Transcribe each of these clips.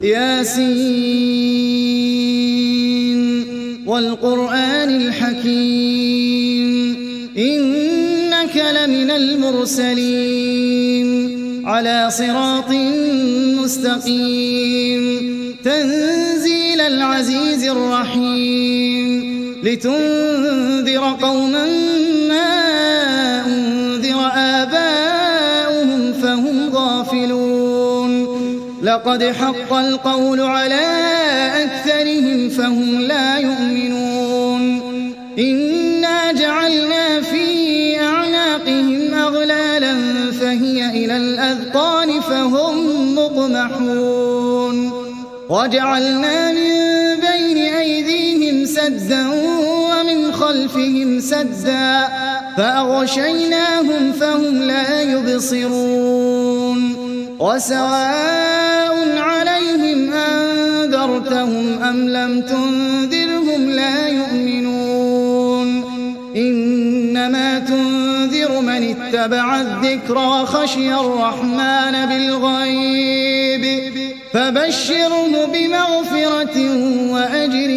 ياسين والقرآن الحكيم إنك لمن المرسلين على صراط مستقيم تنزيل العزيز الرحيم لتنذر قوما ما أنذر آباؤهم فهم غافلون لقد حق القول على أكثرهم فهم لا يؤمنون إنا جعلنا في أعناقهم أغلالا فهي إلى الأذقان فهم مقمحون وجعلنا من بين أيديهم سدا ومن خلفهم سدا فأغشيناهم فهم لا يبصرون وسواء عليهم أنذرتهم أم لم تنذرهم لا يؤمنون إنما تنذر من اتبع الذكر وخشي الرحمن بالغيب فبشره بمغفرة وأجر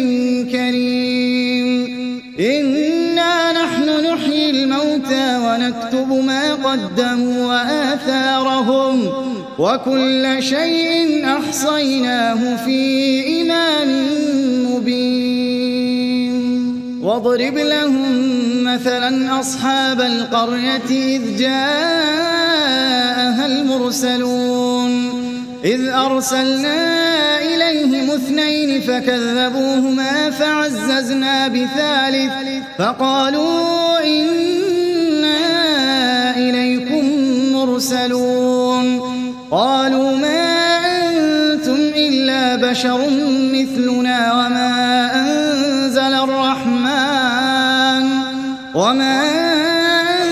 كريم إنا نحن نحيي الموتى ونكتب ما قدموا وآثارهم وكل شيء أحصيناه في إمام مبين واضرب لهم مثلا أصحاب القرية إذ جاءها المرسلون إذ أرسلنا إليهم 2 فكذبوهما فعززنا بثالث فقالوا إنا إليكم مرسلون قالوا ما أنتم إلا بشر مثلنا وما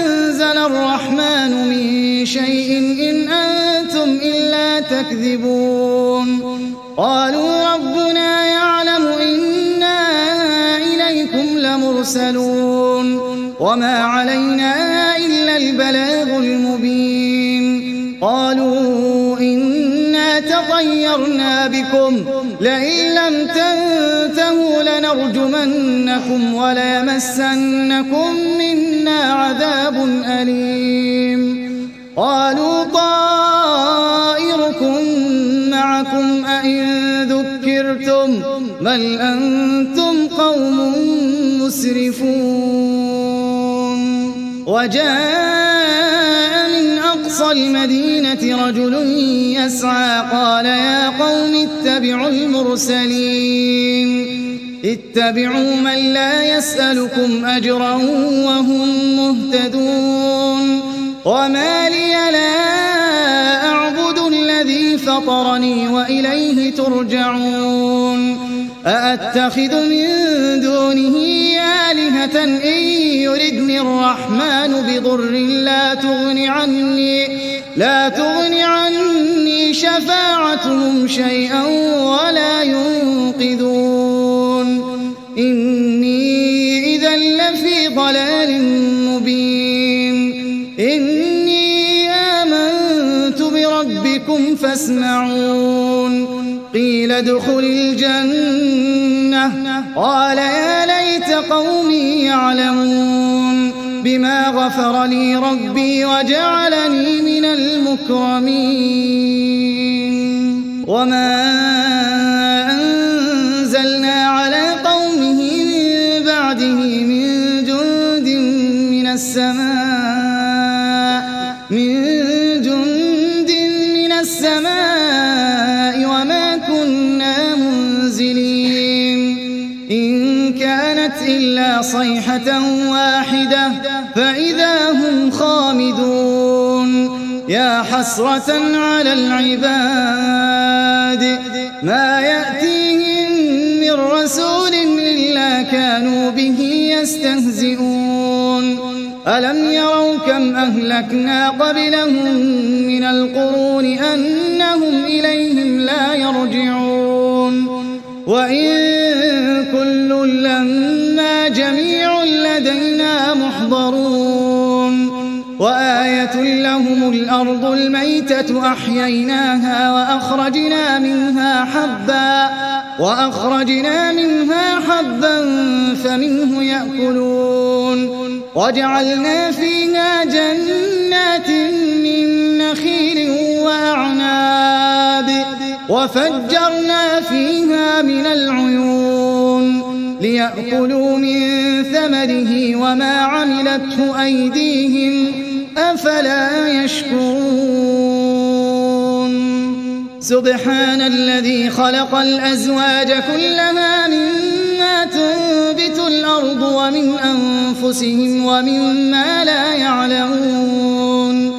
أنزل الرحمن من شيء إن أنتم إلا تكذبون قالوا ربنا يعلم إنا إليكم لمرسلون وما علينا إلا البلاغ المبين قالوا إنا تطيرنا بكم لئن لم تنتهوا لنرجمنكم وليمسنكم منا عذاب أليم قالوا طائركم معكم أئن ذكرتم بل أنتم قوم مسرفون وجاء من أقصى المدينة رجل يسعى قال يا قوم اتبعوا المرسلين اتبعوا من لا يسألكم أجرا وهم مهتدون وما لي لا أعبد الذي فطرني وإليه ترجعون أأتخذ من دونه آلهة إن يردني الرحمن بضر لا تغن عني شفاعتهم شيئا ولا ينقذون إني إذا لفي ضلال مبين إني آمنت بربكم فاسمعون قيل ادخل الجنة قال يا ليت قومي يعلمون بما غفر لي ربي وجعلني من المكرمين وما أنزلنا على قومه من بعده من جند من السماء وما كنا منزلين إن كانت إلا صيحة واحدة فإذا هم خامدون يا حسرة على العباد ما يأتيهم من رسول إلا كانوا به يستهزئون ألم يروا كم أهلكنا قبلهم من القرون أنهم إليهم لا يرجعون وإن كل لما جميع لدينا محضرون وآية وآية لهم الأرض الميتة أحييناها وأخرجنا منها حبا فمنه يأكلون وجعلنا فيها جنات من نخيل وأعناب وفجرنا فيها من العيون ليأكلوا من ثمره وما عملته أيديهم أفلا يشكرون سبحان الذي خلق الأزواج كلها مما تنبت الأرض ومن أنفسهم ومما لا يعلمون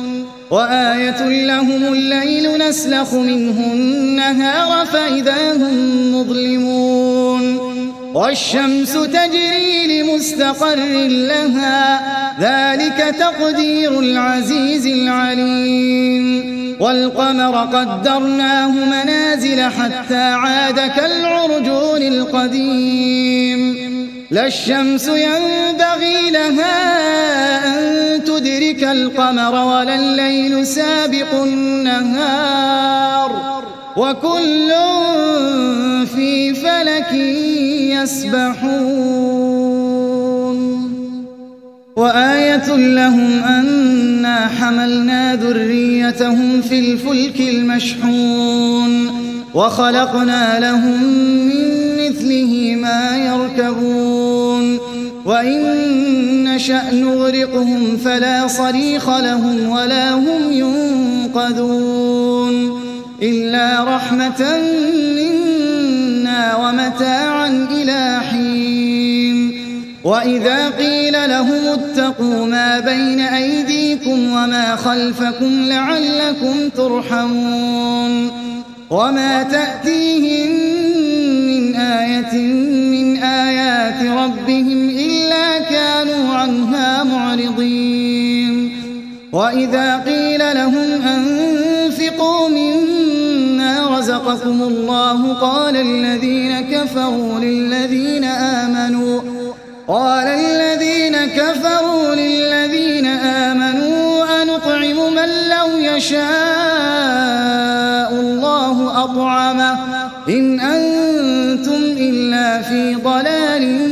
وآية لهم الليل نسلخ منه النهار فإذا هم مظلمون والشمس تجري لمستقر لها ذلك تقدير العزيز العليم والقمر قدرناه منازل حتى عاد كالعرجون القديم لا الشمس ينبغي لها أن تدرك القمر ولا الليل سابق النهار وكل في فلك يسبحون وآية لهم أنا حملنا ذريتهم في الفلك المشحون وخلقنا لهم من مثله ما يركبون وإن نشأ نغرقهم فلا صريخ لهم ولا هم ينقذون إلا رحمة منا ومتاعا إلى حين وإذا قيل لهم اتقوا ما بين أيديكم وما خلفكم لعلكم ترحمون وما تأتيهم من آية من آيات ربهم إلا كانوا عنها معرضين وإذا قيل لهم أنفقوا مما رزقكم الله قال الذين كفروا للذين آمنوا أنطعم من لو يشاء الله أطعمه إن أنتم إلا في ضلال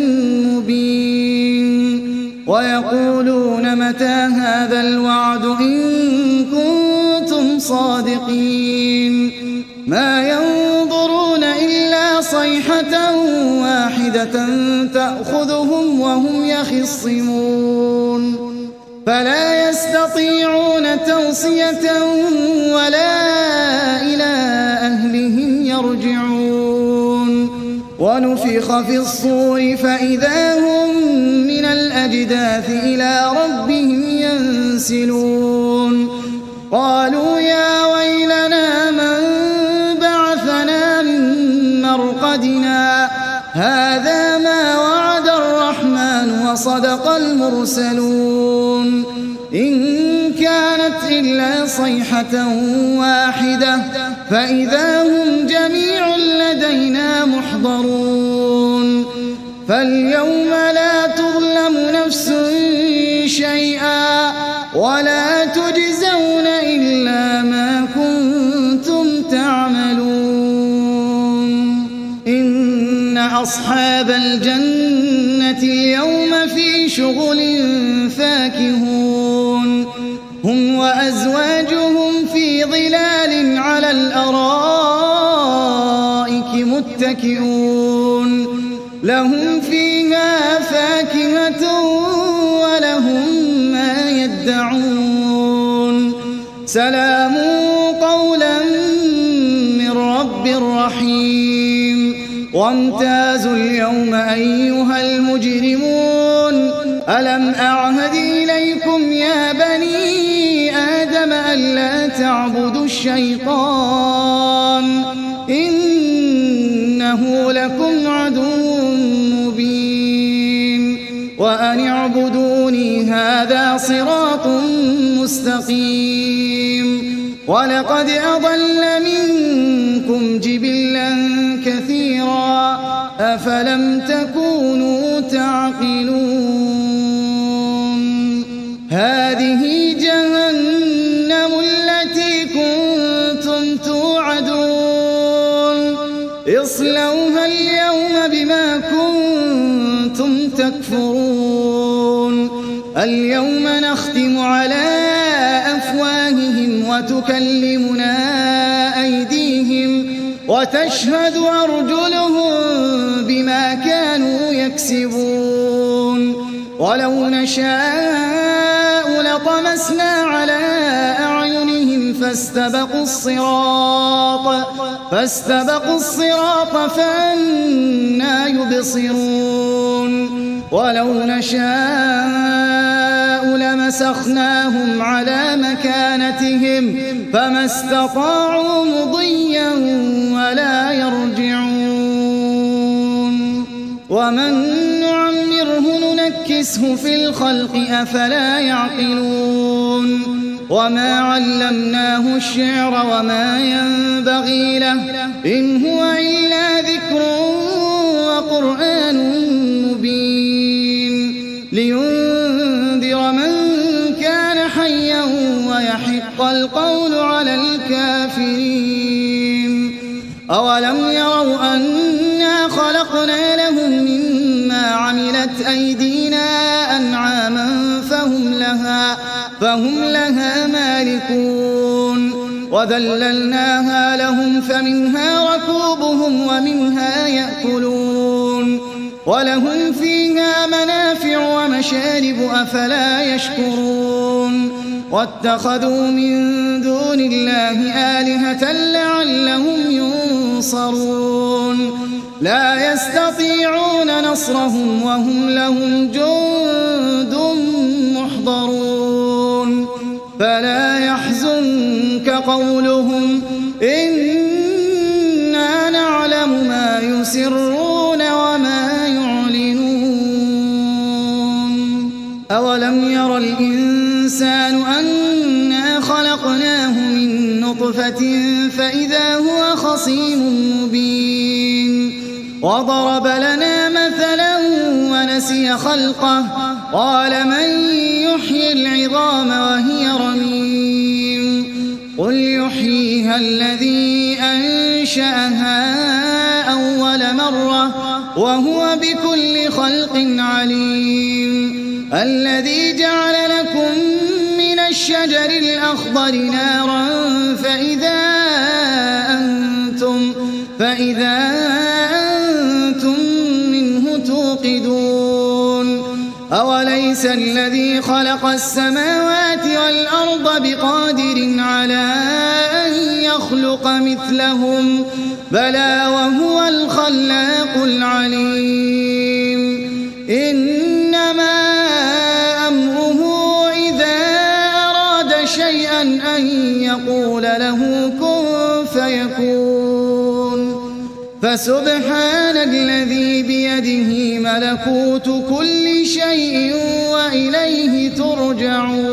مبين ويقولون متى هذا الوعد إن كنتم صادقين ما ينظرون إلا صيحة واحدة تأخذهم وهم يخصمون فلا يستطيعون توصية ولا إلى أهلهم يرجعون ونفخ في الصور فإذا هم من الأجداث إلى ربهم ينسلون قالوا يا ويلنا من بعثنا من مرقدنا هذا ما وعد الرحمن وصدق المرسلون إن كانت إلا صيحة واحدة فإذا هم جميع لدينا محضرون فاليوم لا تظلم نفس شيئا ولا تجزون إلا ما كنتم تعملون إن أصحاب الجنة اليوم في شغل فاكهون هم وأزواجهم في ظلال على الأرائك متكئون لهم فيها فاكهة ولهم ما يدعون سلام قولا من رب رحيم وامتازوا اليوم أيها المجرمون ألم أعهد إليكم يا بني آدم ألا تعبدوا الشيطان إنه لكم عدو مبين وأن اعبدوني هذا صراط مستقيم ولقد أضل منكم جبلا كثيرا أفلم تكونوا تعقلون هذه جهنم اصلوها اليوم بما كنتم تكفرون اليوم نختم على أفواههم وتكلمنا أيديهم وتشهد أرجلهم بما كانوا يكسبون ولو نشاء لطمسنا على أعينهم فاستبقوا الصراط فأنى يبصرون ولو نشاء لمسخناهم على مكانتهم فما استطاعوا مضيا ولا يرجعون ومن نعمره ننكسه في الخلق أفلا يعقلون وما علمناه الشعر وما ينبغي له إن هو إلا ذكر وقرآن مبين لينذر من كان حيا ويحق القول على الكافرين أولم يروا أنا خلقنا لهم مما عملت أيدينا أنعاما فهم لها مالكون وذللناها لهم فمنها ركوبهم ومنها يأكلون ولهم فيها منافع ومشارب أفلا يشكرون واتخذوا من دون الله آلهة لعلهم ينصرون لا يستطيعون نصرهم وهم لهم جند محضرون فلا يحزنك قولهم إنا نعلم ما يسرون وما يعلنون أولم ير الإنسان أنا خلقناه من نطفة فإذا هو خصيم مبين وضرب لنا مثلا ونسي خلقه قال من يحيي العظام وهي رميم قل يحييها الذي أنشأها أول مرة وهو بكل خلق عليم الذي جعل لكم من الشجر الأخضر نارا فإذا أنتم منه توقدون أوليس الذي خلق السماوات والأرض بقادر على أن يخلق مثلهم بلى وهو الخلاق العليم إنما أمره إذا أراد شيئا أن يقول له كن فيكون فسبحان الذي بيده ملكوت كل شيء وإليه ترجعون